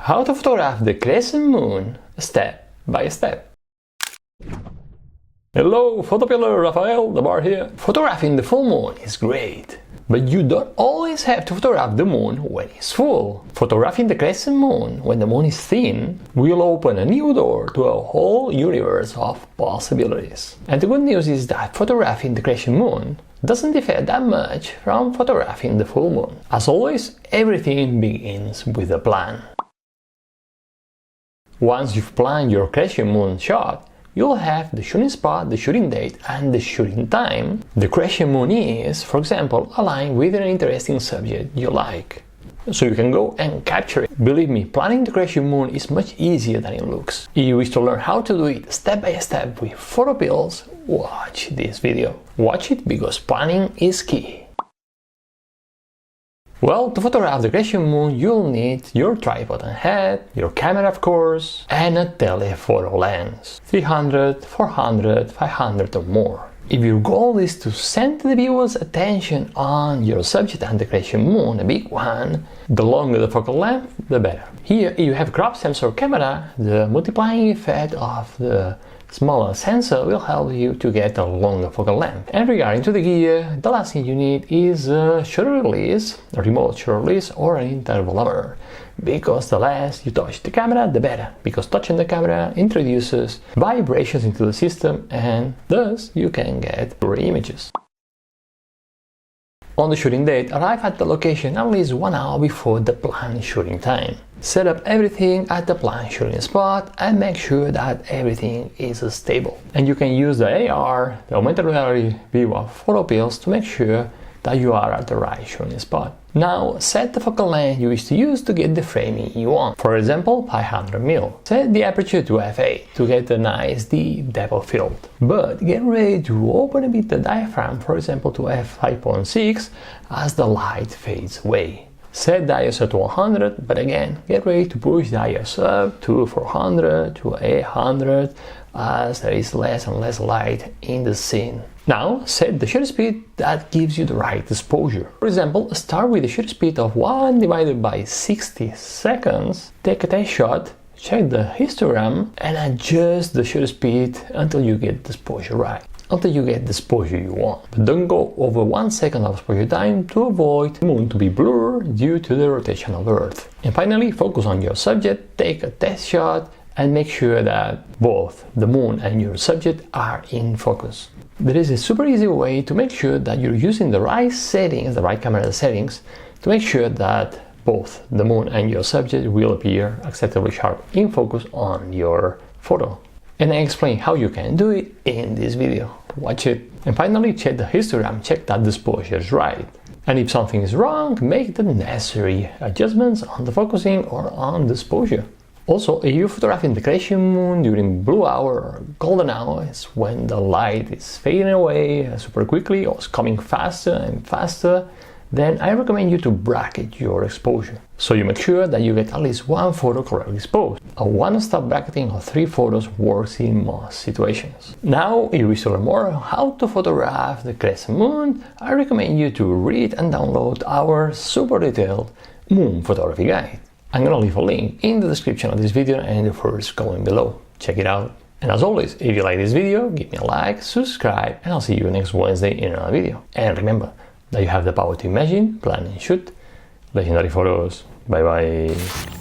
how to photograph the crescent moon step by step. Hello, PhotoPiller, Rafael, the bar here. Photographing the full moon is great, but you don't always have to photograph the moon when it's full. Photographing the crescent moon when the moon is thin will open a new door to a whole universe of possibilities. And the good news is that photographing the crescent moon doesn't differ that much from photographing the full moon. As always, everything begins with a plan. Once you've planned your crescent moon shot, you'll have the shooting spot, the shooting date, and the shooting time. The crescent moon is, for example, aligned with an interesting subject you like, so you can go and capture it. Believe me, planning the crescent moon is much easier than it looks. If you wish to learn how to do it step by step with PhotoPills, watch this video. Watch it because planning is key. Well, to photograph the crescent moon, you'll need your tripod and head, your camera of course, and a telephoto lens. 300, 400, 500 or more. If your goal is to center the viewer's attention on your subject and the crescent moon, a big one, the longer the focal length, the better. Here, if you have a crop sensor camera, the multiplying effect of the smaller sensor will help you to get a longer focal length. And regarding to the gear, the last thing you need is a shutter release, a remote shutter release, or an intervalometer, because the less you touch the camera, the better, because touching the camera introduces vibrations into the system and thus you can get poor images. On the shooting date, arrive at the location at least 1 hour before the planned shooting time. Set up everything at the planned shooting spot and make sure that everything is stable. And you can use the AR, the augmented reality view of PhotoPills, to make sure that you are at the right shooting spot. Now set the focal length you wish to use to get the framing you want. For example, 500mm. Set the aperture to f8 to get a nice deep depth of field. But get ready to open a bit the diaphragm, for example to f5.6, as the light fades away. Set the ISO to 100, but again, get ready to push the ISO up to 400, to 800, as there is less and less light in the scene. Now, set the shutter speed that gives you the right exposure. For example, start with a shutter speed of 1 divided by 60 seconds, take a test shot, check the histogram, and adjust the shutter speed until you get the exposure right. Until you get the exposure you want. But don't go over 1 second of exposure time to avoid the moon to be blurred due to the rotation of Earth. And finally, focus on your subject, take a test shot, and make sure that both the moon and your subject are in focus. There is a super easy way to make sure that you're using the right settings, the right camera settings, to make sure that both the moon and your subject will appear acceptably sharp in focus on your photo. And I explain how you can do it in this video. Watch it. And finally, check the histogram, check that the exposure is right. And if something is wrong, make the necessary adjustments on the focusing or on the exposure. Also, if you're photographing the crescent moon during blue hour or golden hour, it's when the light is fading away super quickly or is coming faster and faster, then I recommend you to bracket your exposure. So you make sure that you get at least one photo correctly exposed. A one-stop bracketing of 3 photos works in most situations. Now, if you wish to learn more on how to photograph the crescent moon, I recommend you to read and download our super detailed moon photography guide. I'm gonna leave a link in the description of this video and in the first comment below. Check it out. And as always, if you like this video, give me a like, subscribe, and I'll see you next Wednesday in another video. And remember that you have the power to imagine, plan and shoot legendary photos. Bye bye.